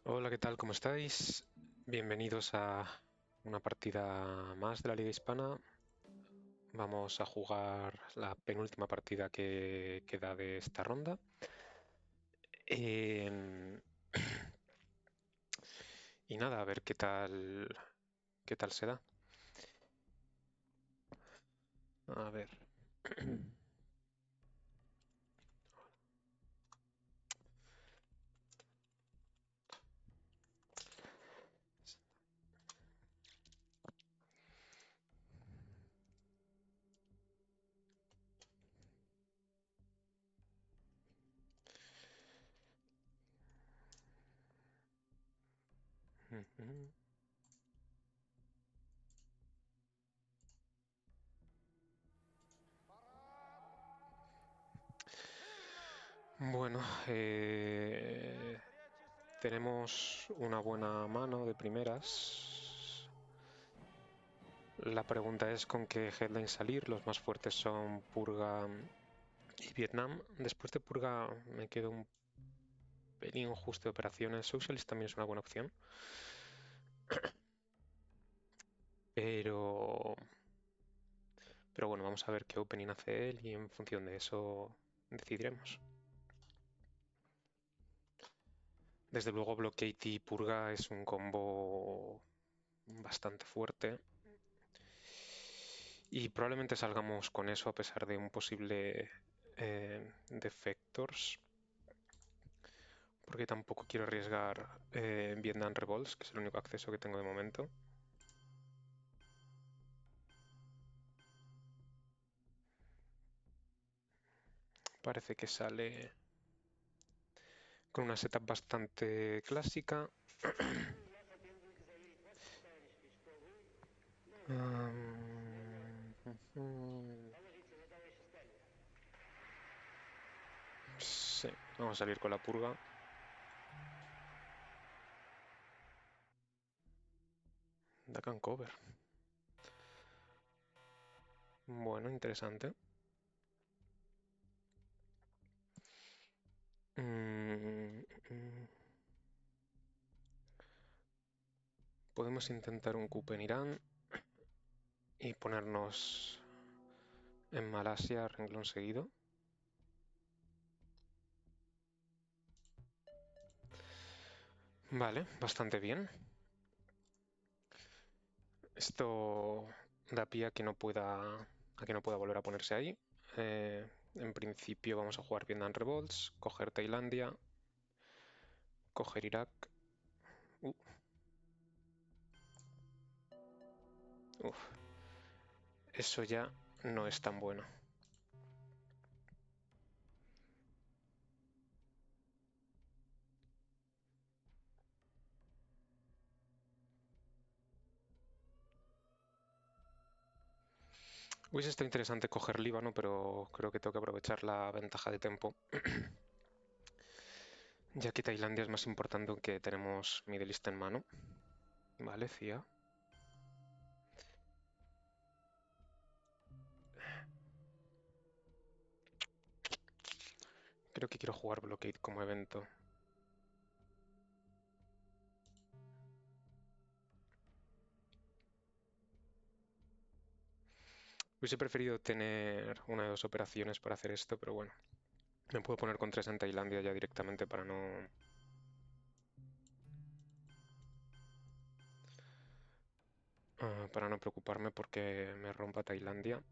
Hola, ¿qué tal? ¿Cómo estáis? Bienvenidos a una partida más de la Liga Hispana. Vamos a jugar la penúltima partida que queda de esta ronda. Em, y nada, a ver qué tal se da. A ver. Bueno, tenemos una buena mano de primeras. La pregunta es con qué headline salir. Los más fuertes son Purga y Vietnam. Después de Purga me quedo un pelín justo de operaciones. Socialist también es una buena opción. Pero, pero bueno, vamos a ver qué opening hace él y en función de eso decidiremos. Desde luego Blockade y Purga es un combo bastante fuerte. Y probablemente salgamos con eso a pesar de un posible Defectors. Porque tampoco quiero arriesgar Vietnam Revolts, que es el único acceso que tengo de momento. Parece que sale con una setup bastante clásica. Sí, vamos a salir con la purga. Duck and cover. Bueno, interesante. Podemos intentar un coup en Irán y ponernos en Malasia renglón seguido. Vale, bastante bien. Esto da pie a que no pueda volver a ponerse ahí. En principio vamos a jugar Vietnam Revolts, coger Tailandia, coger Irak. Uf, eso ya no es tan bueno. Hubiese estado interesante coger Líbano, pero creo que tengo que aprovechar la ventaja de tiempo. Ya que Tailandia es más importante que tenemos Middle East en mano. Vale, CIA. Creo que quiero jugar Blockade como evento. Hubiese preferido tener una de dos operaciones para hacer esto, pero bueno. Me puedo poner con 3 en Tailandia ya directamente para no preocuparme porque me rompa Tailandia.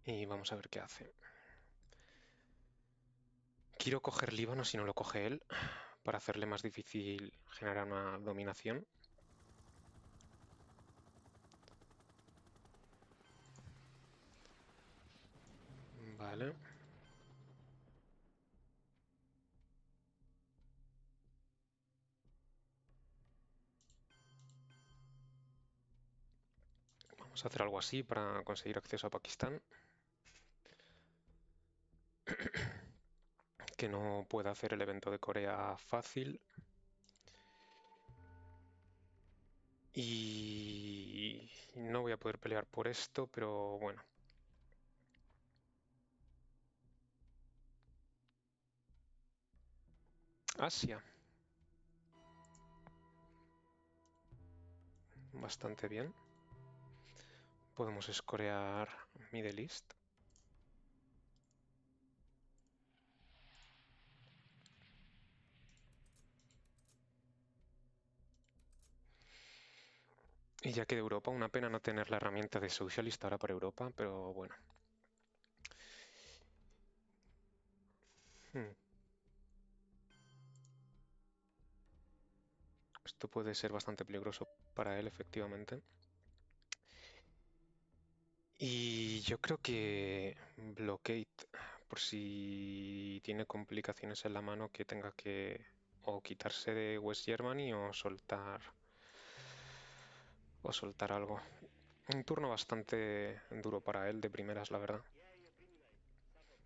Y vamos a ver qué hace. Quiero coger Líbano si no lo coge él, para hacerle más difícil generar una dominación. Vale. Vamos a hacer algo así para conseguir acceso a Pakistán. Que no pueda hacer el evento de Corea fácil. Y Y no voy a poder pelear por esto, pero bueno. Asia. Bastante bien. Podemos escorear Middle East. Y ya que de Europa, una pena no tener la herramienta de Socialist ahora para Europa, pero bueno. Esto puede ser bastante peligroso para él, efectivamente. Y yo creo que Blockade, por si tiene complicaciones en la mano, que tenga que o quitarse de West Germany o soltar algo. Un turno bastante duro para él de primeras, la verdad.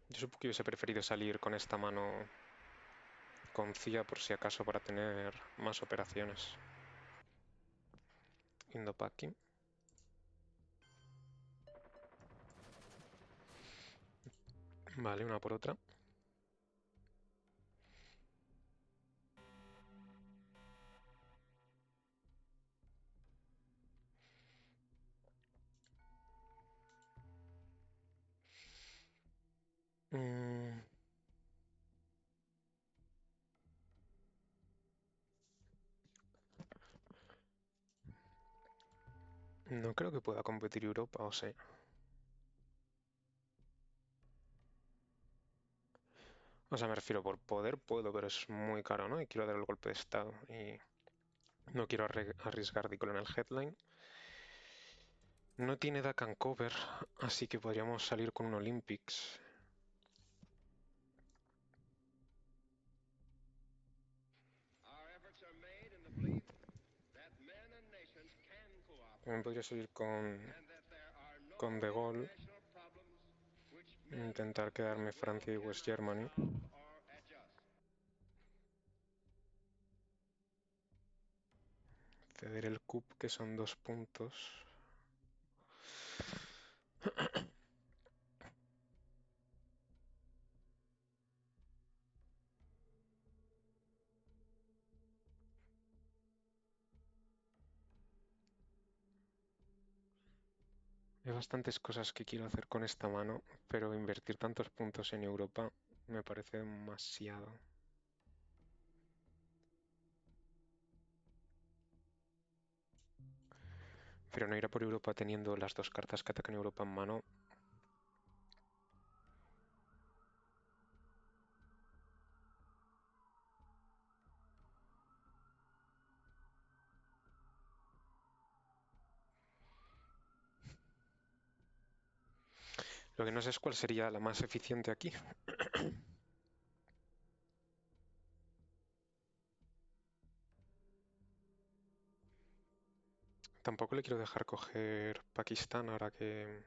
Yo supongo que hubiese preferido salir con esta mano con CIA por si acaso para tener más operaciones. Indopaki. Vale, una por otra. Mm, no creo que pueda competir Europa, o sea. O sea, me refiero por poder puedo, pero es muy caro, ¿no? Y quiero dar el golpe de estado. Y no quiero arriesgar de en el headline. No tiene Duck and Cover, así que podríamos salir con un Olympics. También podría salir con De Gaulle. Intentar quedarme Francia y West Germany. Ceder el coup, que son 2 puntos. Hay bastantes cosas que quiero hacer con esta mano, pero invertir tantos puntos en Europa me parece demasiado. Pero no ir a por Europa teniendo las 2 cartas que atacan Europa en mano. Lo que no sé es cuál sería la más eficiente aquí. Tampoco le quiero dejar coger Pakistán ahora que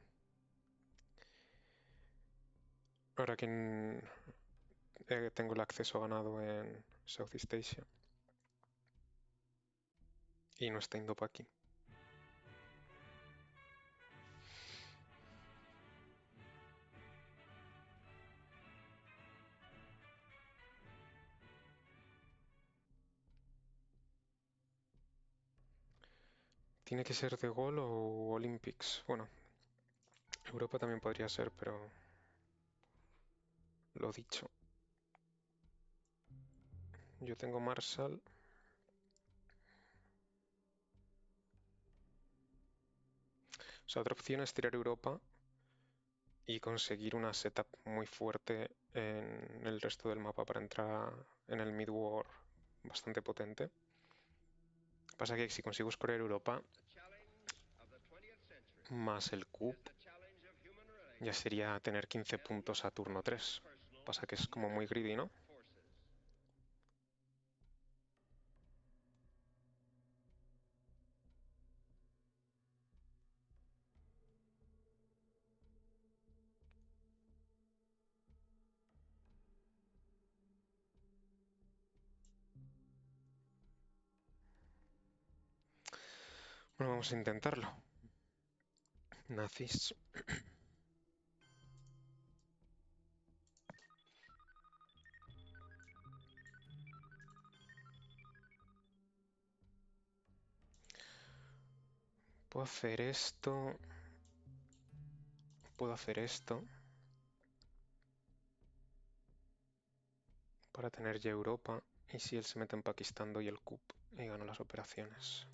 tengo el acceso ganado en Southeast Asia. Y no está Indo aquí. Tiene que ser de Gol o Olympics. Bueno, Europa también podría ser, pero lo dicho. Yo tengo Marshall. O sea, otra opción es tirar Europa y conseguir una setup muy fuerte en el resto del mapa para entrar en el mid-war bastante potente. Pasa que si consigo escoger Europa más el coup, ya sería tener 15 puntos a turno 3. Pasa que es como muy greedy, ¿no? Bueno, vamos a intentarlo. Nazis. Puedo hacer esto. Puedo hacer esto. Para tener ya Europa. Y si él se mete en Pakistán, doy el coup y gano las operaciones.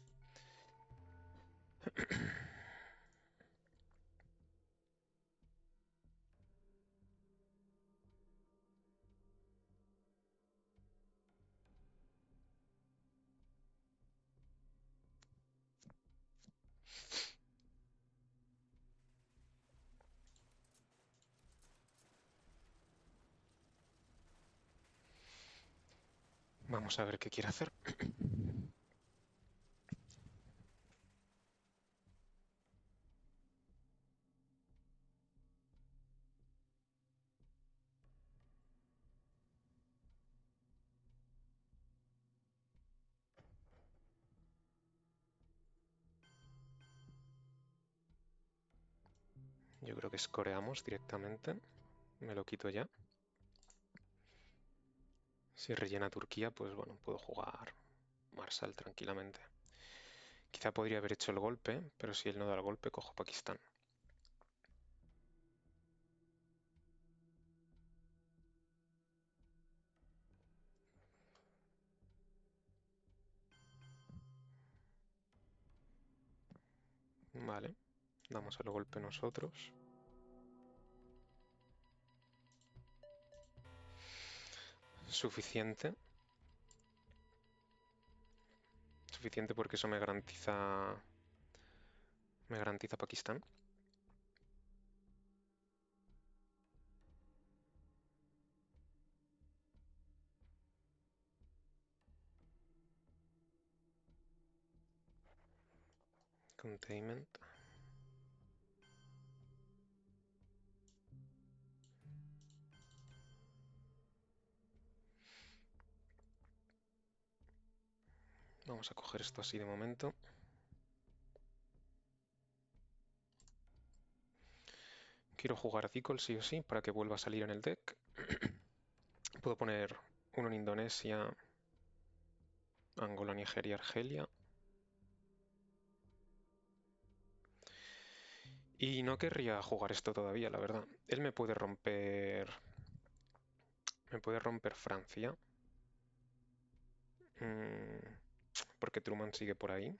Vamos a ver qué quiere hacer. Yo creo que escoreamos directamente. Me lo quito ya. Si rellena Turquía, pues bueno, puedo jugar Marshall tranquilamente. Quizá podría haber hecho el golpe, pero si él no da el golpe, cojo Pakistán. Vale, damos el golpe nosotros. Suficiente. Suficiente porque eso me garantiza Pakistán. Containment. Vamos a coger esto así de momento. Quiero jugar Dicol sí o sí para que vuelva a salir en el deck. Puedo poner uno en Indonesia, Angola, Nigeria, Argelia. Y no querría jugar esto todavía, la verdad. Él me puede romper... Me puede romper Francia. Porque Truman sigue por ahí.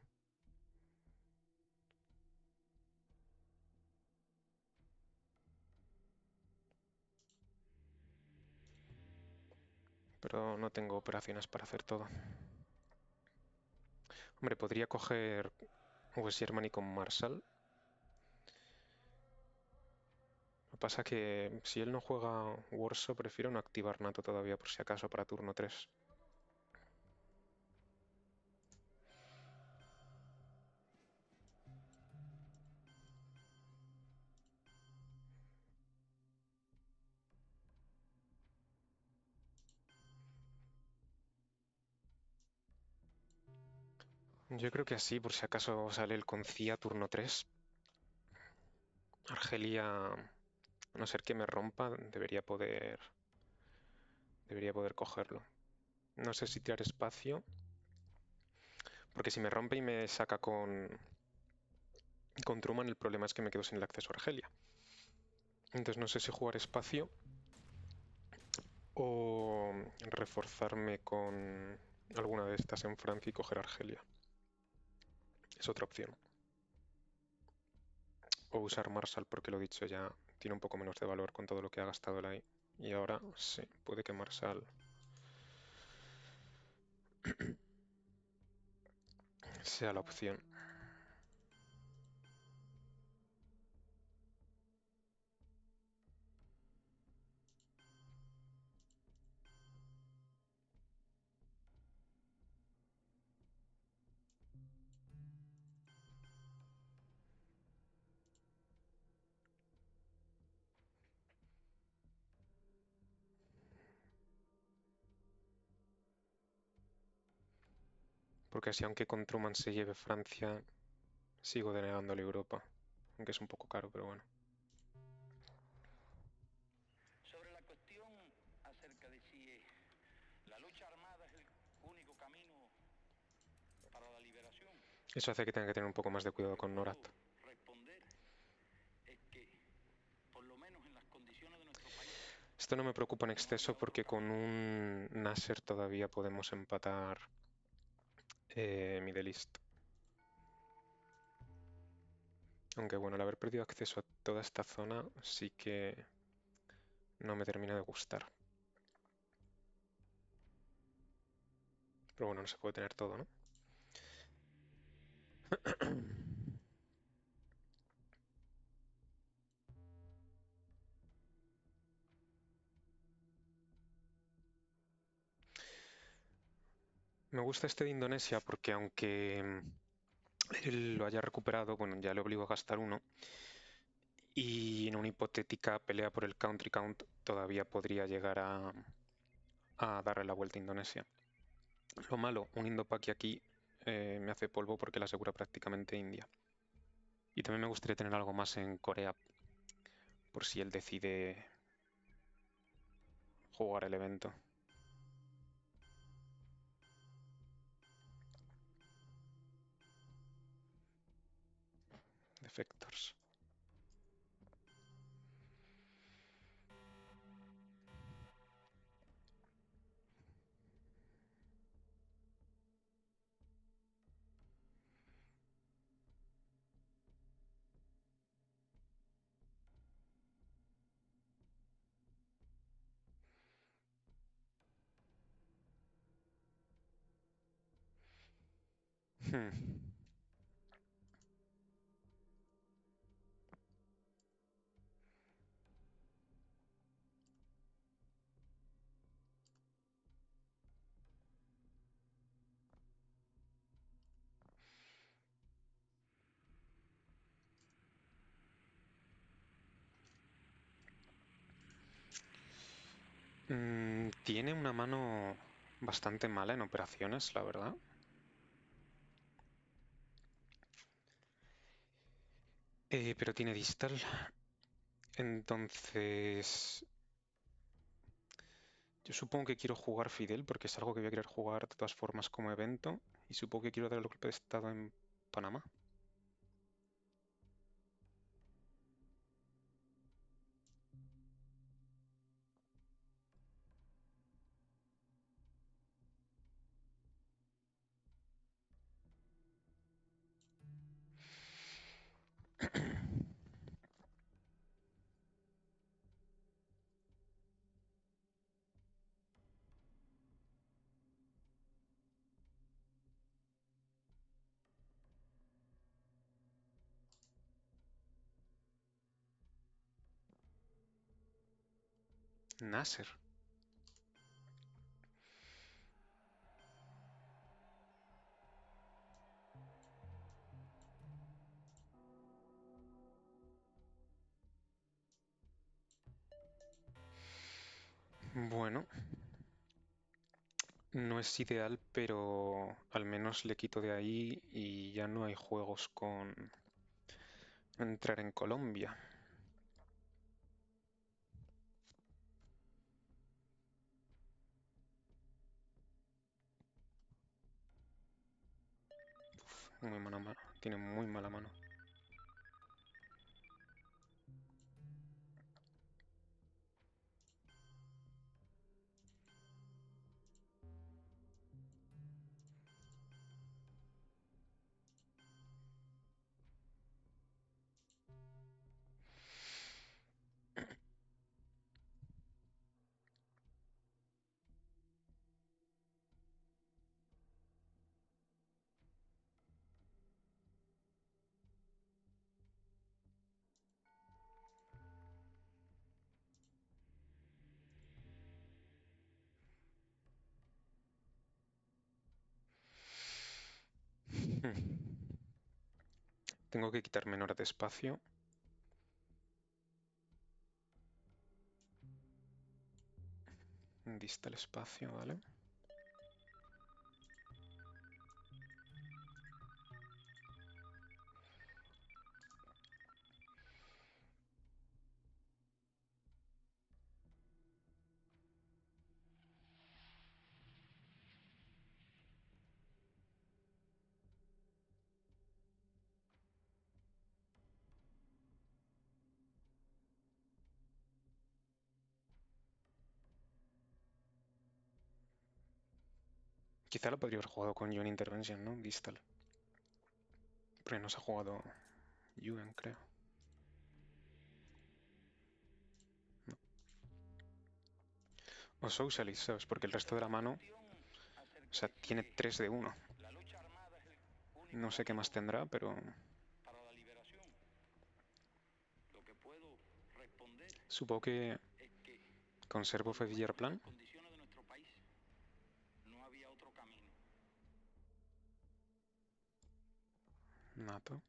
Pero no tengo operaciones para hacer todo. Hombre, podría coger West Germany con Marshall. Lo que pasa que si él no juega Warsaw, prefiero no activar NATO todavía por si acaso para turno 3. Yo creo que así, por si acaso sale el con CIA turno 3. Argelia, a no ser que me rompa, debería poder cogerlo. No sé si tirar espacio, porque si me rompe y me saca con Truman, el problema es que me quedo sin el acceso a Argelia. Entonces no sé si jugar espacio o reforzarme con alguna de estas en Francia y coger Argelia. Es otra opción. O usar Marshall, porque lo dicho ya tiene un poco menos de valor con todo lo que ha gastado él ahí. Y ahora sí, puede que Marshall sea la opción. Porque así, aunque con Truman se lleve Francia, sigo denegándole Europa. aunque es un poco caro, pero bueno. Sobre la cuestión acerca de si la lucha armada es el único camino para la liberación, Eso hace que tenga que tener un poco más de cuidado con Norat. responder es que, por lo menos en las condiciones de nuestro país, Esto no me preocupa en exceso porque con un Nasser todavía podemos empatar Middle East. Aunque bueno, el haber perdido acceso a toda esta zona sí que no me termina de gustar. Pero bueno, no se puede tener todo, ¿no? Me gusta este de Indonesia porque aunque él lo haya recuperado, bueno, ya le obligo a gastar uno. Y en una hipotética pelea por el country count todavía podría llegar a darle la vuelta a Indonesia. Lo malo, un Indopaki aquí me hace polvo porque le asegura prácticamente India. Y también me gustaría tener algo más en Corea por si él decide jugar el evento. Defectors. Tiene una mano bastante mala en operaciones, la verdad. Pero tiene distal. Entonces, yo supongo que quiero jugar Fidel porque es algo que voy a querer jugar de todas formas como evento. Y supongo que quiero dar el golpe de estado en Panamá. Nasser. Bueno, no es ideal, pero al menos le quito de ahí y ya no hay juegos con entrar en Colombia. Muy mala mano. Tiene muy mala mano. Tengo que quitar menor de espacio. Dista el espacio, ¿vale? Quizá lo podría haber jugado con Yuan Intervention, ¿no? Distal. Pero no se ha jugado Yuan, creo. No. O Socialist, ¿sabes? Porque el resto de la mano, o sea, tiene 3 de 1. No sé qué más tendrá, pero para la liberación. Lo que puedo responder supongo que es que conservo cuando Fedillar vemos Plan. las condiciones de nuestro país, no había otro camino. Nato.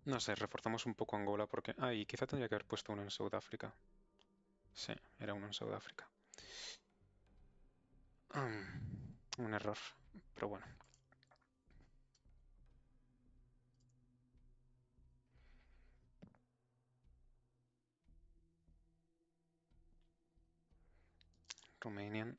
No sé, reforzamos un poco Angola porque... Ah, y quizá tendría que haber puesto uno en Sudáfrica. Sí, era uno en Sudáfrica. Un error, pero bueno. Romanian.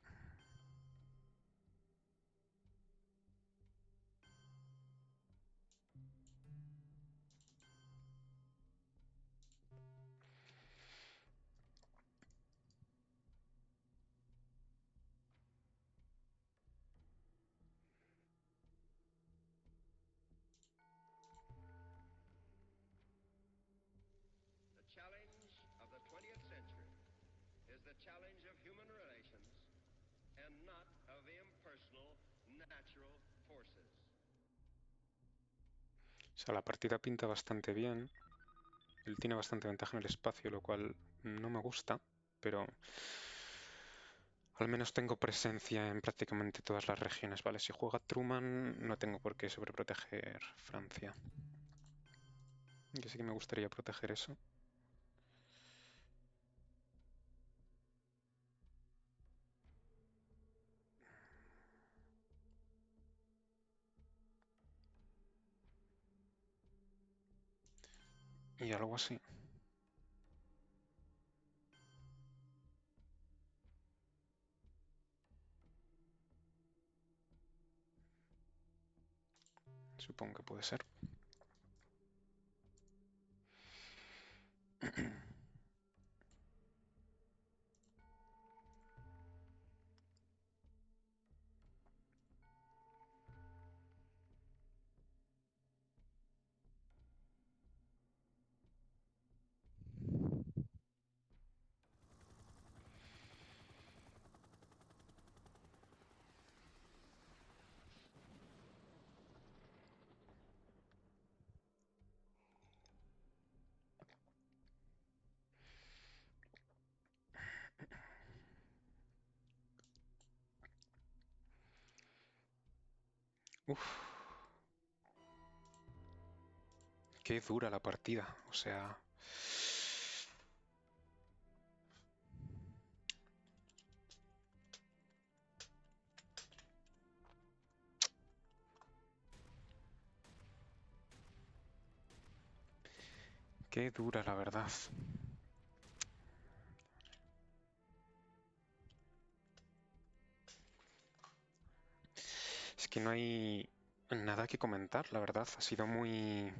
The challenge of the 20th century is the challenge of human relations and not of impersonal natural forces. O sea, la partida pinta bastante bien. Él tiene bastante ventaja en el espacio, lo cual no me gusta, pero al menos tengo presencia en prácticamente todas las regiones. Vale, si juega Truman no tengo por qué sobreproteger Francia. Yo sí que me gustaría proteger eso. Y algo así. Supongo que puede ser. Uf. Qué dura la partida. O sea... Qué dura, la verdad. Es que no hay nada que comentar, la verdad. Ha sido muy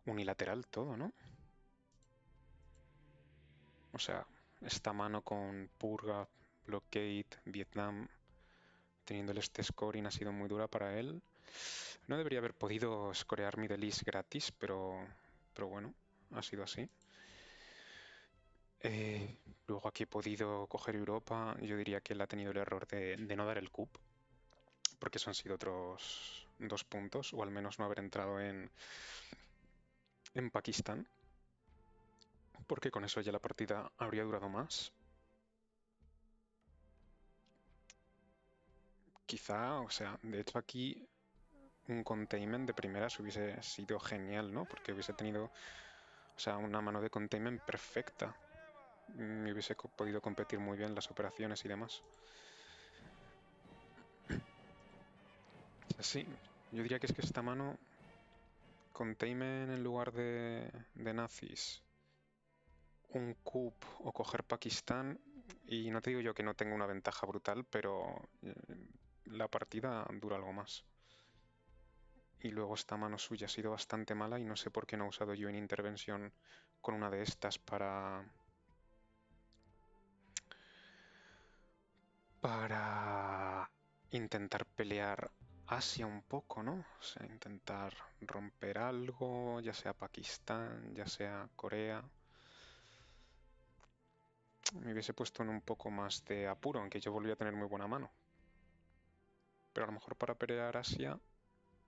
unilateral todo, ¿no? O sea, esta mano con Purga, Blockade, Vietnam, teniendo este scoring ha sido muy dura para él. No debería haber podido scorear Middle East gratis, pero bueno, ha sido así. Luego aquí he podido coger Europa. Yo diría que él ha tenido el error de no dar el coup, porque eso han sido otros 2 puntos, o al menos no haber entrado en Pakistán, porque con eso ya la partida habría durado más. Quizá, o sea, de hecho aquí un containment de primeras hubiese sido genial, ¿no? Porque hubiese tenido, o sea, una mano de containment perfecta. Me hubiese podido competir muy bien las operaciones y demás. Sí, yo diría que es que esta mano, containment en lugar de nazis, un coup o coger Pakistán, y no te digo yo que no tenga una ventaja brutal, pero la partida dura algo más. Y luego esta mano suya ha sido bastante mala y no sé por qué no he usado yo en intervención con una de estas para intentar pelear Asia un poco, ¿no? O sea, intentar romper algo, ya sea Pakistán, ya sea Corea. Me hubiese puesto en un poco más de apuro, aunque yo volví a tener muy buena mano. Pero a lo mejor para pelear Asia,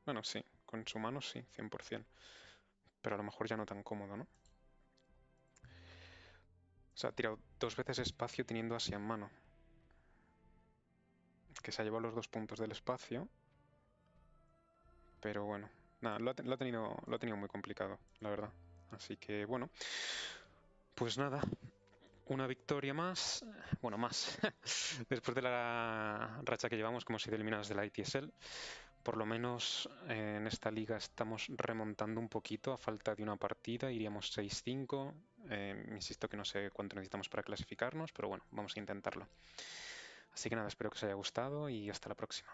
bueno, sí, con su mano sí, 100%. Pero a lo mejor ya no tan cómodo, ¿no? O sea, ha tirado 2 veces espacio teniendo Asia en mano. Que se ha llevado los 2 puntos del espacio. Pero bueno, nada, lo ha tenido muy complicado, la verdad. Así que bueno, pues nada, una victoria más, bueno, más, después de la racha que llevamos, que hemos sido eliminados de la ITSL. Por lo menos en esta liga estamos remontando un poquito a falta de una partida, iríamos 6-5. Insisto que no sé cuánto necesitamos para clasificarnos, pero bueno, vamos a intentarlo. Así que nada, espero que os haya gustado y hasta la próxima.